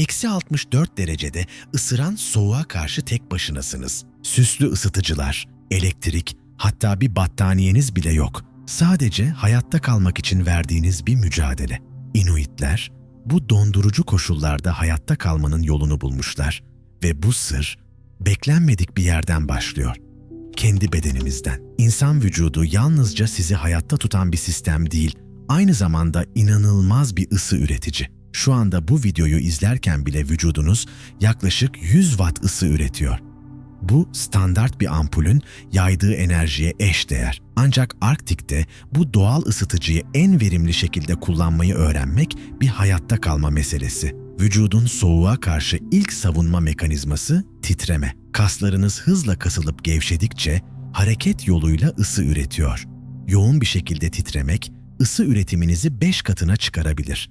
-64 derecede ısıran soğuğa karşı tek başınasınız. Süslü ısıtıcılar, elektrik, hatta bir battaniyeniz bile yok. Sadece hayatta kalmak için verdiğiniz bir mücadele. Inuitler, bu dondurucu koşullarda hayatta kalmanın yolunu bulmuşlar ve bu sır beklenmedik bir yerden başlıyor. Kendi bedenimizden. İnsan vücudu yalnızca sizi hayatta tutan bir sistem değil, aynı zamanda inanılmaz bir ısı üretici. Şu anda bu videoyu izlerken bile vücudunuz yaklaşık 100 watt ısı üretiyor. Bu standart bir ampulün yaydığı enerjiye eşdeğer. Ancak Arktik'te bu doğal ısıtıcıyı en verimli şekilde kullanmayı öğrenmek bir hayatta kalma meselesi. Vücudun soğuğa karşı ilk savunma mekanizması titreme. Kaslarınız hızla kasılıp gevşedikçe hareket yoluyla ısı üretiyor. Yoğun bir şekilde titremek ısı üretiminizi 5 katına çıkarabilir.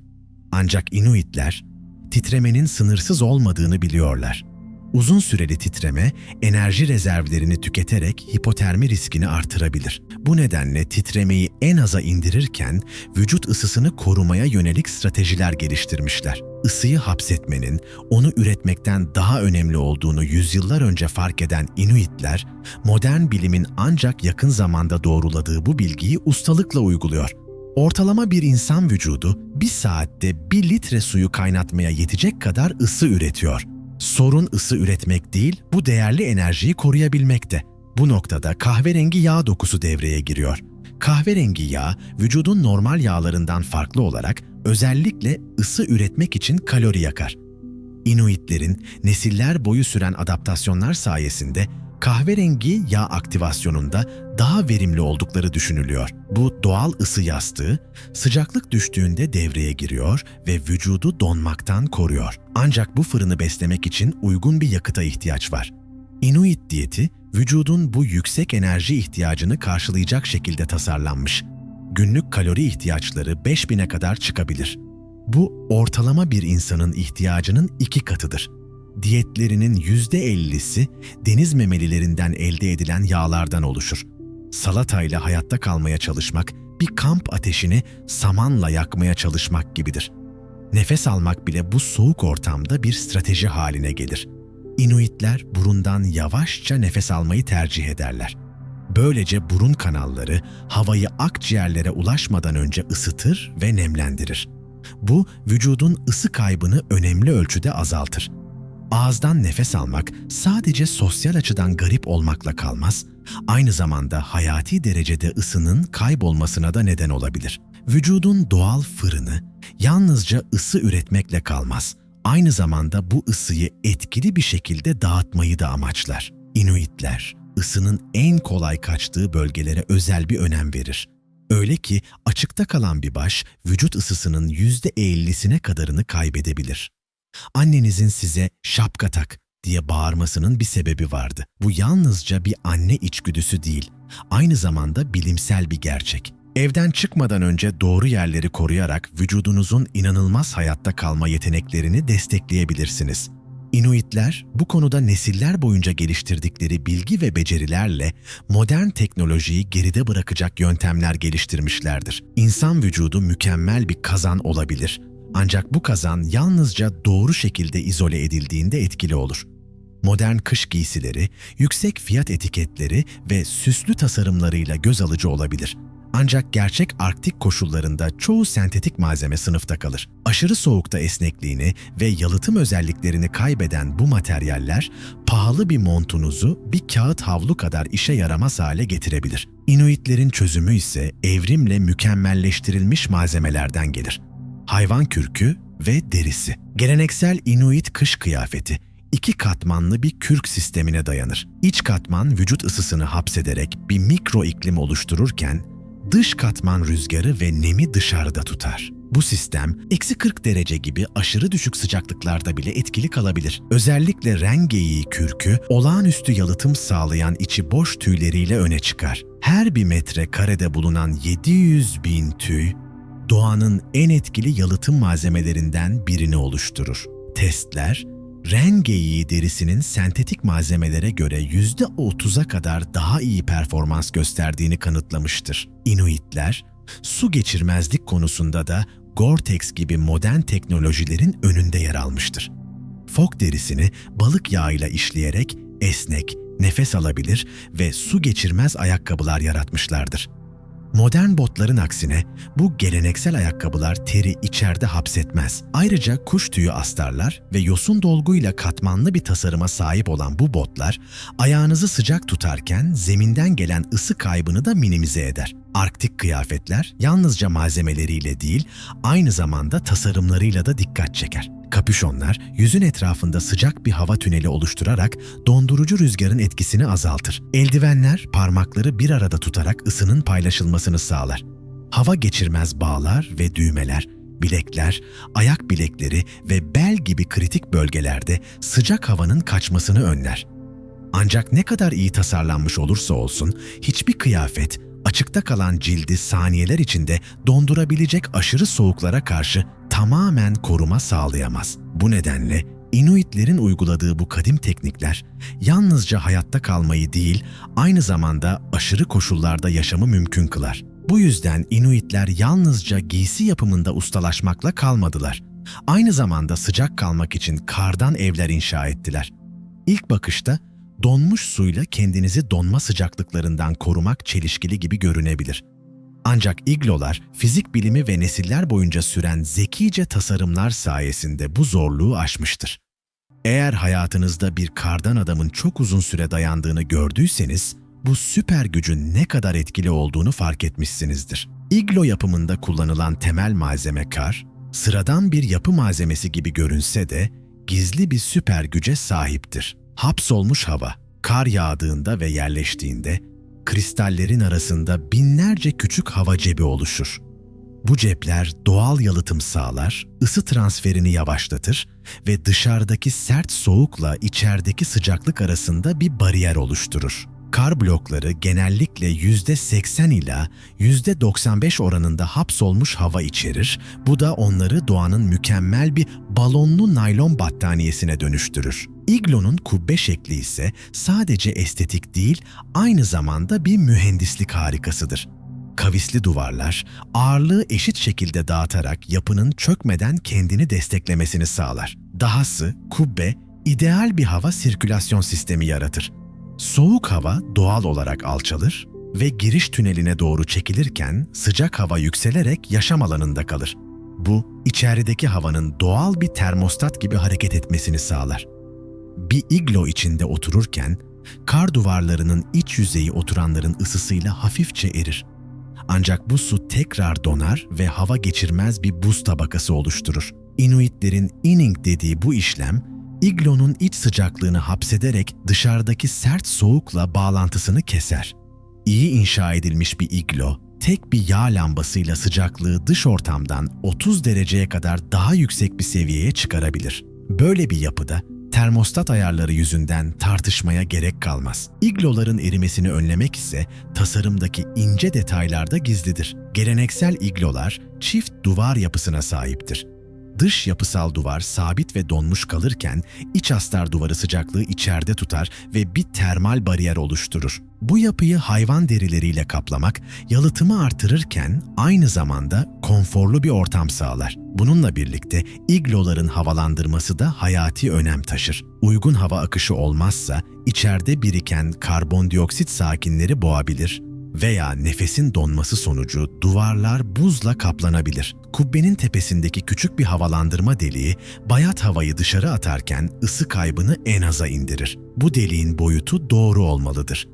Ancak Inuitler titremenin sınırsız olmadığını biliyorlar. Uzun süreli titreme, enerji rezervlerini tüketerek hipotermi riskini artırabilir. Bu nedenle titremeyi en aza indirirken vücut ısısını korumaya yönelik stratejiler geliştirmişler. Isıyı hapsetmenin, onu üretmekten daha önemli olduğunu yüzyıllar önce fark eden Inuitler, modern bilimin ancak yakın zamanda doğruladığı bu bilgiyi ustalıkla uyguluyor. Ortalama bir insan vücudu bir saatte 1 litre suyu kaynatmaya yetecek kadar ısı üretiyor. Sorun ısı üretmek değil, bu değerli enerjiyi koruyabilmekte. Bu noktada kahverengi yağ dokusu devreye giriyor. Kahverengi yağ, vücudun normal yağlarından farklı olarak özellikle ısı üretmek için kalori yakar. Inuitlerin nesiller boyu süren adaptasyonlar sayesinde kahverengi yağ aktivasyonunda daha verimli oldukları düşünülüyor. Bu doğal ısı yastığı sıcaklık düştüğünde devreye giriyor ve vücudu donmaktan koruyor. Ancak bu fırını beslemek için uygun bir yakıta ihtiyaç var. Inuit diyeti, vücudun bu yüksek enerji ihtiyacını karşılayacak şekilde tasarlanmış. Günlük kalori ihtiyaçları 5000'e kadar çıkabilir. Bu ortalama bir insanın ihtiyacının 2 katıdır. Diyetlerinin %50'si deniz memelilerinden elde edilen yağlardan oluşur. Salatayla hayatta kalmaya çalışmak, bir kamp ateşini samanla yakmaya çalışmak gibidir. Nefes almak bile bu soğuk ortamda bir strateji haline gelir. Inuitler burundan yavaşça nefes almayı tercih ederler. Böylece burun kanalları havayı akciğerlere ulaşmadan önce ısıtır ve nemlendirir. Bu, vücudun ısı kaybını önemli ölçüde azaltır. Ağızdan nefes almak sadece sosyal açıdan garip olmakla kalmaz, aynı zamanda hayati derecede ısının kaybolmasına da neden olabilir. Vücudun doğal fırını yalnızca ısı üretmekle kalmaz, aynı zamanda bu ısıyı etkili bir şekilde dağıtmayı da amaçlar. Inuitler, ısının en kolay kaçtığı bölgelere özel bir önem verir. Öyle ki açıkta kalan bir baş, vücut ısısının %50'sine kadarını kaybedebilir. Annenizin size "şapka tak" diye bağırmasının bir sebebi vardı. Bu yalnızca bir anne içgüdüsü değil, aynı zamanda bilimsel bir gerçek. Evden çıkmadan önce doğru yerleri koruyarak vücudunuzun inanılmaz hayatta kalma yeteneklerini destekleyebilirsiniz. Inuitler bu konuda nesiller boyunca geliştirdikleri bilgi ve becerilerle modern teknolojiyi geride bırakacak yöntemler geliştirmişlerdir. İnsan vücudu mükemmel bir kazan olabilir. Ancak bu kazan yalnızca doğru şekilde izole edildiğinde etkili olur. Modern kış giysileri, yüksek fiyat etiketleri ve süslü tasarımlarıyla göz alıcı olabilir. Ancak gerçek Arktik koşullarında çoğu sentetik malzeme sınıfta kalır. Aşırı soğukta esnekliğini ve yalıtım özelliklerini kaybeden bu materyaller, pahalı bir montunuzu bir kağıt havlu kadar işe yaramaz hale getirebilir. Inuitlerin çözümü ise evrimle mükemmelleştirilmiş malzemelerden gelir. Hayvan kürkü ve derisi. Geleneksel Inuit kış kıyafeti, 2 katmanlı bir kürk sistemine dayanır. İç katman vücut ısısını hapsederek bir mikro iklim oluştururken, dış katman rüzgarı ve nemi dışarıda tutar. Bu sistem, -40 derece gibi aşırı düşük sıcaklıklarda bile etkili kalabilir. Özellikle ren geyiği kürkü, olağanüstü yalıtım sağlayan içi boş tüyleriyle öne çıkar. Her 1 metre karede bulunan 700.000 tüy, doğanın en etkili yalıtım malzemelerinden birini oluşturur. Testler, ren geyiği derisinin sentetik malzemelere göre %30'a kadar daha iyi performans gösterdiğini kanıtlamıştır. Inuitler, su geçirmezlik konusunda da Gore-Tex gibi modern teknolojilerin önünde yer almıştır. Fok derisini balık yağıyla işleyerek esnek, nefes alabilir ve su geçirmez ayakkabılar yaratmışlardır. Modern botların aksine bu geleneksel ayakkabılar teri içeride hapsetmez. Ayrıca kuş tüyü astarlar ve yosun dolguyla katmanlı bir tasarıma sahip olan bu botlar ayağınızı sıcak tutarken zeminden gelen ısı kaybını da minimize eder. Arktik kıyafetler yalnızca malzemeleriyle değil, aynı zamanda tasarımlarıyla da dikkat çeker. Kapüşonlar yüzün etrafında sıcak bir hava tüneli oluşturarak dondurucu rüzgarın etkisini azaltır. Eldivenler parmakları bir arada tutarak ısının paylaşılmasını sağlar. Hava geçirmez bağlar ve düğmeler, bilekler, ayak bilekleri ve bel gibi kritik bölgelerde sıcak havanın kaçmasını önler. Ancak ne kadar iyi tasarlanmış olursa olsun hiçbir kıyafet açıkta kalan cildi saniyeler içinde dondurabilecek aşırı soğuklara karşı tamamen koruma sağlayamaz. Bu nedenle Inuitlerin uyguladığı bu kadim teknikler yalnızca hayatta kalmayı değil, aynı zamanda aşırı koşullarda yaşamı mümkün kılar. Bu yüzden Inuitler yalnızca giysi yapımında ustalaşmakla kalmadılar. Aynı zamanda sıcak kalmak için kardan evler inşa ettiler. İlk bakışta donmuş suyla kendinizi donma sıcaklıklarından korumak çelişkili gibi görünebilir. Ancak iglolar, fizik bilimi ve nesiller boyunca süren zekice tasarımlar sayesinde bu zorluğu aşmıştır. Eğer hayatınızda bir kardan adamın çok uzun süre dayandığını gördüyseniz, bu süper gücün ne kadar etkili olduğunu fark etmişsinizdir. İglo yapımında kullanılan temel malzeme kar, sıradan bir yapı malzemesi gibi görünse de gizli bir süper güce sahiptir. Hapsolmuş hava, kar yağdığında ve yerleştiğinde, kristallerin arasında binlerce küçük hava cebi oluşur. Bu cepler doğal yalıtım sağlar, ısı transferini yavaşlatır ve dışarıdaki sert soğukla içerideki sıcaklık arasında bir bariyer oluşturur. Kar blokları genellikle %80 ila %95 oranında hapsolmuş hava içerir, bu da onları doğanın mükemmel bir balonlu naylon battaniyesine dönüştürür. İglonun kubbe şekli ise sadece estetik değil, aynı zamanda bir mühendislik harikasıdır. Kavisli duvarlar, ağırlığı eşit şekilde dağıtarak yapının çökmeden kendini desteklemesini sağlar. Dahası kubbe, ideal bir hava sirkülasyon sistemi yaratır. Soğuk hava doğal olarak alçalır ve giriş tüneline doğru çekilirken sıcak hava yükselerek yaşam alanında kalır. Bu, içerideki havanın doğal bir termostat gibi hareket etmesini sağlar. Bir iglo içinde otururken, kar duvarlarının iç yüzeyi oturanların ısısıyla hafifçe erir. Ancak bu su tekrar donar ve hava geçirmez bir buz tabakası oluşturur. Inuitlerin inning dediği bu işlem, iglonun iç sıcaklığını hapsederek dışarıdaki sert soğukla bağlantısını keser. İyi inşa edilmiş bir iglo, tek bir yağ lambasıyla sıcaklığı dış ortamdan 30 dereceye kadar daha yüksek bir seviyeye çıkarabilir. Böyle bir yapıda termostat ayarları yüzünden tartışmaya gerek kalmaz. İgloların erimesini önlemek ise tasarımdaki ince detaylarda gizlidir. Geleneksel iglolar çift duvar yapısına sahiptir. Dış yapısal duvar sabit ve donmuş kalırken iç astar duvarı sıcaklığı içeride tutar ve bir termal bariyer oluşturur. Bu yapıyı hayvan derileriyle kaplamak yalıtımı artırırken aynı zamanda konforlu bir ortam sağlar. Bununla birlikte igloların havalandırması da hayati önem taşır. Uygun hava akışı olmazsa içeride biriken karbondioksit sakinleri boğabilir veya nefesin donması sonucu duvarlar buzla kaplanabilir. Kubbenin tepesindeki küçük bir havalandırma deliği bayat havayı dışarı atarken ısı kaybını en aza indirir. Bu deliğin boyutu doğru olmalıdır.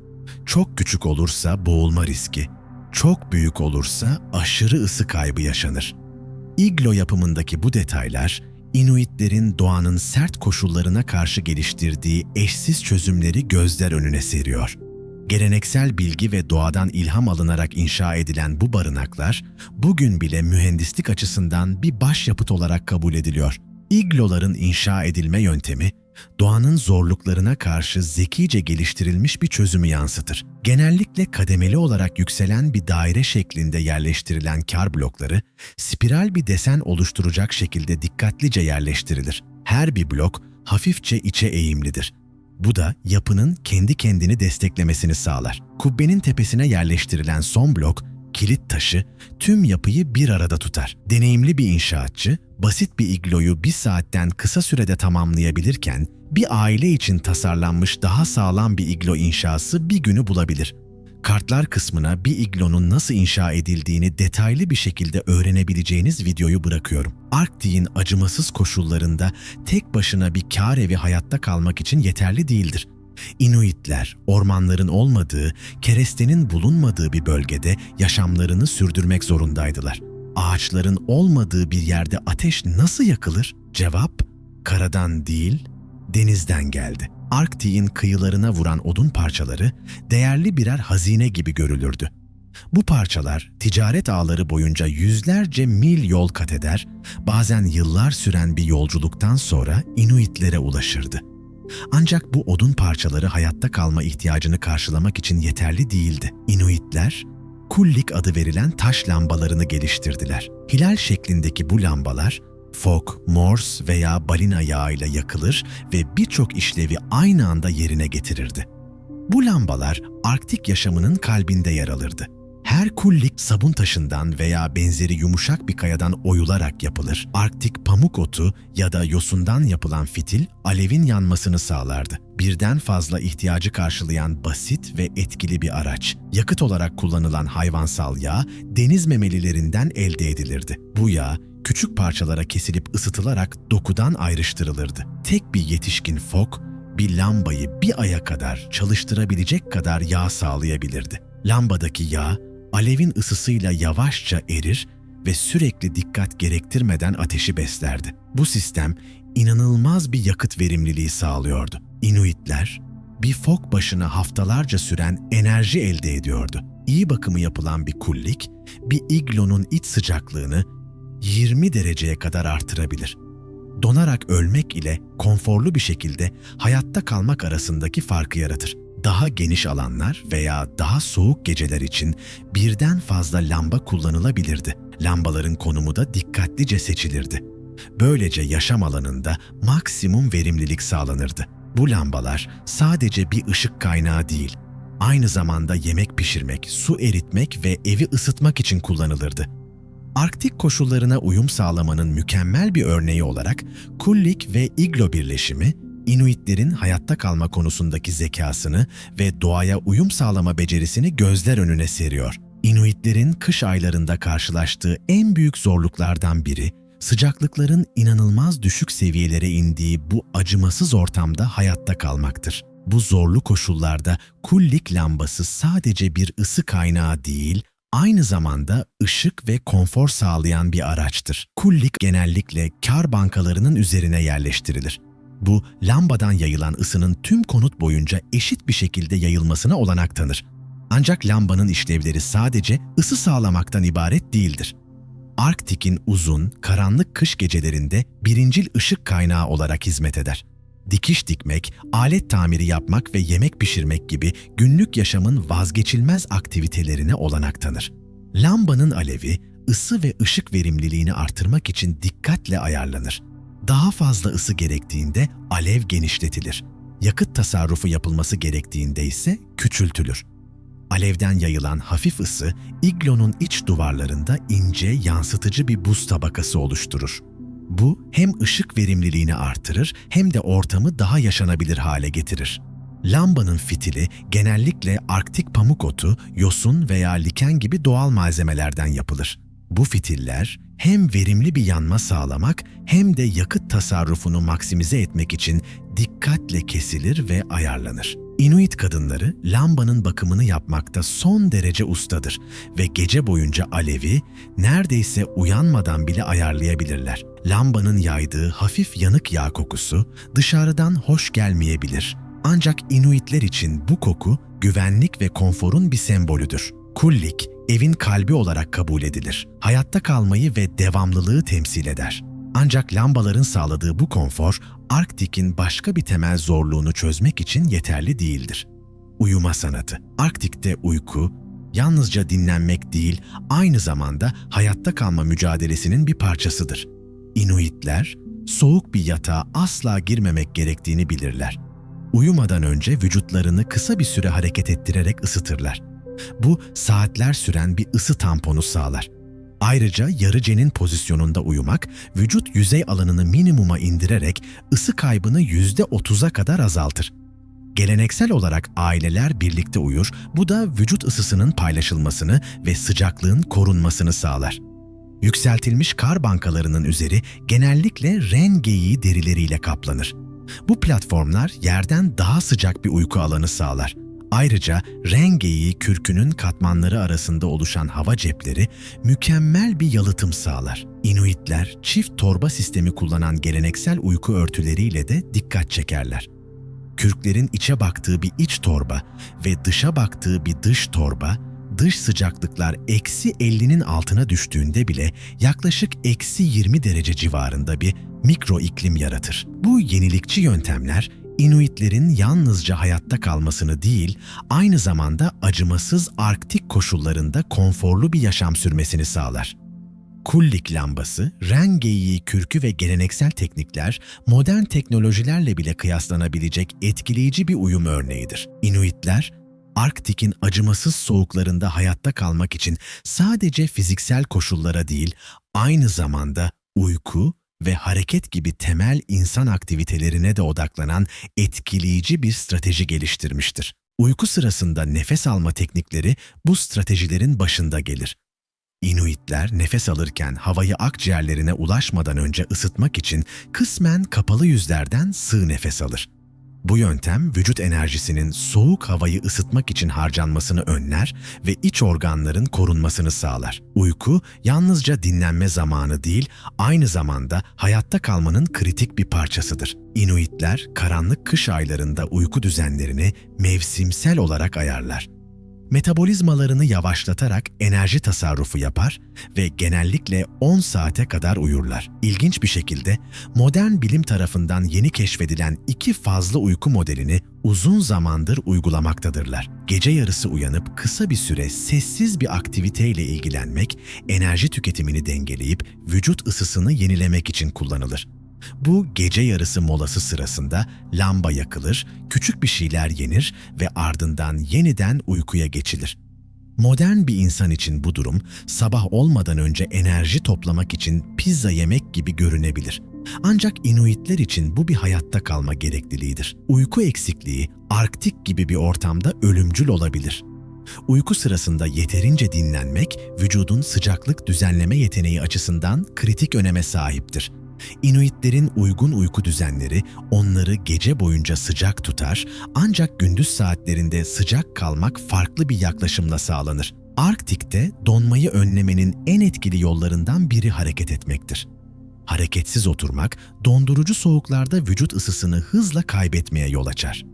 Çok küçük olursa boğulma riski, çok büyük olursa aşırı ısı kaybı yaşanır. İglo yapımındaki bu detaylar, Inuitlerin doğanın sert koşullarına karşı geliştirdiği eşsiz çözümleri gözler önüne seriyor. Geleneksel bilgi ve doğadan ilham alınarak inşa edilen bu barınaklar, bugün bile mühendislik açısından bir başyapıt olarak kabul ediliyor. İgloların inşa edilme yöntemi, doğanın zorluklarına karşı zekice geliştirilmiş bir çözümü yansıtır. Genellikle kademeli olarak yükselen bir daire şeklinde yerleştirilen kar blokları, spiral bir desen oluşturacak şekilde dikkatlice yerleştirilir. Her bir blok hafifçe içe eğimlidir. Bu da yapının kendi kendini desteklemesini sağlar. Kubbenin tepesine yerleştirilen son blok, kilit taşı tüm yapıyı bir arada tutar. Deneyimli bir inşaatçı, basit bir igloyu bir saatten kısa sürede tamamlayabilirken, bir aile için tasarlanmış daha sağlam bir iglo inşası bir günü bulabilir. Kartlar kısmına bir iglonun nasıl inşa edildiğini detaylı bir şekilde öğrenebileceğiniz videoyu bırakıyorum. Arktik'in acımasız koşullarında tek başına bir kâr evi hayatta kalmak için yeterli değildir. Inuitler, ormanların olmadığı, kerestenin bulunmadığı bir bölgede yaşamlarını sürdürmek zorundaydılar. Ağaçların olmadığı bir yerde ateş nasıl yakılır? Cevap, karadan değil, denizden geldi. Arktik'in kıyılarına vuran odun parçaları değerli birer hazine gibi görülürdü. Bu parçalar ticaret ağları boyunca yüzlerce mil yol kat eder, bazen yıllar süren bir yolculuktan sonra Inuitlere ulaşırdı. Ancak bu odun parçaları hayatta kalma ihtiyacını karşılamak için yeterli değildi. Inuitler, kullik adı verilen taş lambalarını geliştirdiler. Hilal şeklindeki bu lambalar, fok, morse veya balina yağıyla yakılır ve birçok işlevi aynı anda yerine getirirdi. Bu lambalar Arktik yaşamının kalbinde yer alırdı. Her kullik sabun taşından veya benzeri yumuşak bir kayadan oyularak yapılır. Arktik pamuk otu ya da yosundan yapılan fitil alevin yanmasını sağlardı. Birden fazla ihtiyacı karşılayan basit ve etkili bir araç. Yakıt olarak kullanılan hayvansal yağ deniz memelilerinden elde edilirdi. Bu yağ küçük parçalara kesilip ısıtılarak dokudan ayrıştırılırdı. Tek bir yetişkin fok bir lambayı bir aya kadar çalıştırabilecek kadar yağ sağlayabilirdi. Lambadaki yağ alevin ısısıyla yavaşça erir ve sürekli dikkat gerektirmeden ateşi beslerdi. Bu sistem inanılmaz bir yakıt verimliliği sağlıyordu. Inuitler bir fok başına haftalarca süren enerji elde ediyordu. İyi bakımı yapılan bir kullik, bir iglonun iç sıcaklığını 20 dereceye kadar artırabilir. Donarak ölmek ile konforlu bir şekilde hayatta kalmak arasındaki farkı yaratır. Daha geniş alanlar veya daha soğuk geceler için birden fazla lamba kullanılabilirdi. Lambaların konumu da dikkatlice seçilirdi. Böylece yaşam alanında maksimum verimlilik sağlanırdı. Bu lambalar sadece bir ışık kaynağı değil, aynı zamanda yemek pişirmek, su eritmek ve evi ısıtmak için kullanılırdı. Arktik koşullarına uyum sağlamanın mükemmel bir örneği olarak kullik ve iglo birleşimi, Inuitlerin hayatta kalma konusundaki zekasını ve doğaya uyum sağlama becerisini gözler önüne seriyor. Inuitlerin kış aylarında karşılaştığı en büyük zorluklardan biri, sıcaklıkların inanılmaz düşük seviyelere indiği bu acımasız ortamda hayatta kalmaktır. Bu zorlu koşullarda kullik lambası sadece bir ısı kaynağı değil, aynı zamanda ışık ve konfor sağlayan bir araçtır. Kullik genellikle kar bankalarının üzerine yerleştirilir. Bu, lambadan yayılan ısının tüm konut boyunca eşit bir şekilde yayılmasına olanak tanır. Ancak lambanın işlevleri sadece ısı sağlamaktan ibaret değildir. Arktik'in uzun, karanlık kış gecelerinde birincil ışık kaynağı olarak hizmet eder. Dikiş dikmek, alet tamiri yapmak ve yemek pişirmek gibi günlük yaşamın vazgeçilmez aktivitelerine olanak tanır. Lambanın alevi, ısı ve ışık verimliliğini artırmak için dikkatle ayarlanır. Daha fazla ısı gerektiğinde alev genişletilir. Yakıt tasarrufu yapılması gerektiğinde ise küçültülür. Alevden yayılan hafif ısı, iglonun iç duvarlarında ince, yansıtıcı bir buz tabakası oluşturur. Bu hem ışık verimliliğini artırır hem de ortamı daha yaşanabilir hale getirir. Lambanın fitili genellikle Arktik pamuk otu, yosun veya liken gibi doğal malzemelerden yapılır. Bu fitiller hem verimli bir yanma sağlamak hem de yakıt tasarrufunu maksimize etmek için dikkatle kesilir ve ayarlanır. Inuit kadınları lambanın bakımını yapmakta son derece ustadır ve gece boyunca alevi neredeyse uyanmadan bile ayarlayabilirler. Lambanın yaydığı hafif yanık yağ kokusu dışarıdan hoş gelmeyebilir. Ancak Inuitler için bu koku güvenlik ve konforun bir sembolüdür. Kullik, evin kalbi olarak kabul edilir. Hayatta kalmayı ve devamlılığı temsil eder. Ancak lambaların sağladığı bu konfor, Arktik'in başka bir temel zorluğunu çözmek için yeterli değildir. Uyuma sanatı. Arktik'te uyku, yalnızca dinlenmek değil, aynı zamanda hayatta kalma mücadelesinin bir parçasıdır. Inuitler, soğuk bir yatağa asla girmemek gerektiğini bilirler. Uyumadan önce vücutlarını kısa bir süre hareket ettirerek ısıtırlar. Bu saatler süren bir ısı tamponu sağlar. Ayrıca yarı cenin pozisyonunda uyumak, vücut yüzey alanını minimuma indirerek ısı kaybını %30'a kadar azaltır. Geleneksel olarak aileler birlikte uyur, bu da vücut ısısının paylaşılmasını ve sıcaklığın korunmasını sağlar. Yükseltilmiş kar bankalarının üzeri genellikle ren geyiği derileriyle kaplanır. Bu platformlar yerden daha sıcak bir uyku alanı sağlar. Ayrıca ren geyiği kürkünün katmanları arasında oluşan hava cepleri mükemmel bir yalıtım sağlar. Inuitler çift torba sistemi kullanan geleneksel uyku örtüleriyle de dikkat çekerler. Kürklerin içe baktığı bir iç torba ve dışa baktığı bir dış torba, dış sıcaklıklar -50'nin altına düştüğünde bile yaklaşık -20 derece civarında bir mikro iklim yaratır. Bu yenilikçi yöntemler, Inuitlerin yalnızca hayatta kalmasını değil, aynı zamanda acımasız Arktik koşullarında konforlu bir yaşam sürmesini sağlar. Kullik lambası, ren geyiği kürkü ve geleneksel teknikler, modern teknolojilerle bile kıyaslanabilecek etkileyici bir uyum örneğidir. Inuitler, Arktik'in acımasız soğuklarında hayatta kalmak için sadece fiziksel koşullara değil, aynı zamanda uyku ve hareket gibi temel insan aktivitelerine de odaklanan etkileyici bir strateji geliştirmiştir. Uyku sırasında nefes alma teknikleri bu stratejilerin başında gelir. Inuitler nefes alırken havayı akciğerlerine ulaşmadan önce ısıtmak için kısmen kapalı yüzlerden sığ nefes alır. Bu yöntem vücut enerjisinin soğuk havayı ısıtmak için harcanmasını önler ve iç organların korunmasını sağlar. Uyku yalnızca dinlenme zamanı değil, aynı zamanda hayatta kalmanın kritik bir parçasıdır. Inuitler karanlık kış aylarında uyku düzenlerini mevsimsel olarak ayarlar. Metabolizmalarını yavaşlatarak enerji tasarrufu yapar ve genellikle 10 saate kadar uyurlar. İlginç bir şekilde modern bilim tarafından yeni keşfedilen 2 fazla uyku modelini uzun zamandır uygulamaktadırlar. Gece yarısı uyanıp kısa bir süre sessiz bir aktiviteyle ilgilenmek, enerji tüketimini dengeleyip vücut ısısını yenilemek için kullanılır. Bu gece yarısı molası sırasında lamba yakılır, küçük bir şeyler yenir ve ardından yeniden uykuya geçilir. Modern bir insan için bu durum, sabah olmadan önce enerji toplamak için pizza yemek gibi görünebilir. Ancak Inuitler için bu bir hayatta kalma gerekliliğidir. Uyku eksikliği, Arktik gibi bir ortamda ölümcül olabilir. Uyku sırasında yeterince dinlenmek, vücudun sıcaklık düzenleme yeteneği açısından kritik öneme sahiptir. Inuitlerin uygun uyku düzenleri onları gece boyunca sıcak tutar, ancak gündüz saatlerinde sıcak kalmak farklı bir yaklaşımla sağlanır. Arktik'te donmayı önlemenin en etkili yollarından biri hareket etmektir. Hareketsiz oturmak, dondurucu soğuklarda vücut ısısını hızla kaybetmeye yol açar.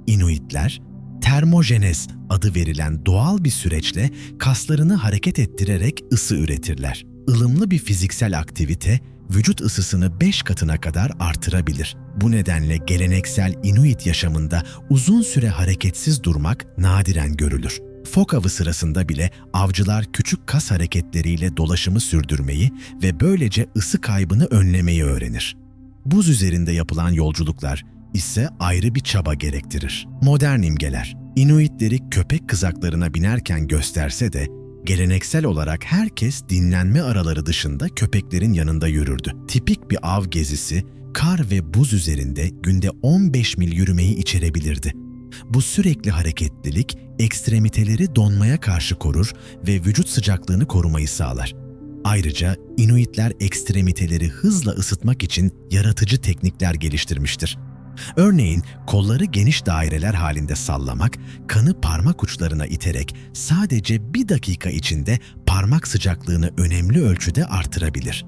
Inuitler, termojenez adı verilen doğal bir süreçle kaslarını hareket ettirerek ısı üretirler. Ilımlı bir fiziksel aktivite, vücut ısısını 5 katına kadar artırabilir. Bu nedenle geleneksel Inuit yaşamında uzun süre hareketsiz durmak nadiren görülür. Fok avı sırasında bile avcılar küçük kas hareketleriyle dolaşımı sürdürmeyi ve böylece ısı kaybını önlemeyi öğrenir. Buz üzerinde yapılan yolculuklar ise ayrı bir çaba gerektirir. Modern imgeler, Inuitleri köpek kızaklarına binerken gösterse de, geleneksel olarak herkes dinlenme araları dışında köpeklerin yanında yürürdü. Tipik bir av gezisi, kar ve buz üzerinde günde 15 mil yürümeyi içerebilirdi. Bu sürekli hareketlilik, ekstremiteleri donmaya karşı korur ve vücut sıcaklığını korumayı sağlar. Ayrıca Inuitler ekstremiteleri hızla ısıtmak için yaratıcı teknikler geliştirmiştir. Örneğin kolları geniş daireler halinde sallamak, kanı parmak uçlarına iterek sadece 1 dakika içinde parmak sıcaklığını önemli ölçüde artırabilir.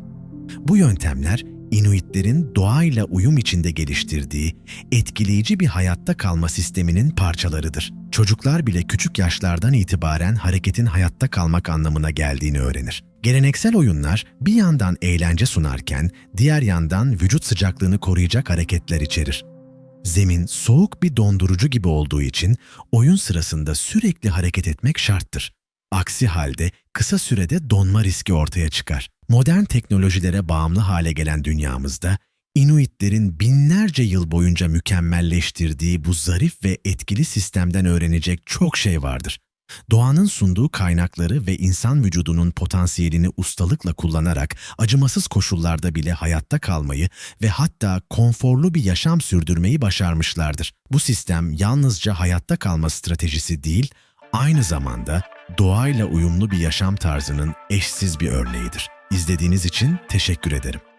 Bu yöntemler, Inuitlerin doğayla uyum içinde geliştirdiği etkileyici bir hayatta kalma sisteminin parçalarıdır. Çocuklar bile küçük yaşlardan itibaren hareketin hayatta kalmak anlamına geldiğini öğrenir. Geleneksel oyunlar bir yandan eğlence sunarken diğer yandan vücut sıcaklığını koruyacak hareketler içerir. Zemin soğuk bir dondurucu gibi olduğu için oyun sırasında sürekli hareket etmek şarttır. Aksi halde kısa sürede donma riski ortaya çıkar. Modern teknolojilere bağımlı hale gelen dünyamızda, Inuitlerin binlerce yıl boyunca mükemmelleştirdiği bu zarif ve etkili sistemden öğrenecek çok şey vardır. Doğanın sunduğu kaynakları ve insan vücudunun potansiyelini ustalıkla kullanarak acımasız koşullarda bile hayatta kalmayı ve hatta konforlu bir yaşam sürdürmeyi başarmışlardır. Bu sistem yalnızca hayatta kalma stratejisi değil, aynı zamanda doğayla uyumlu bir yaşam tarzının eşsiz bir örneğidir. İzlediğiniz için teşekkür ederim.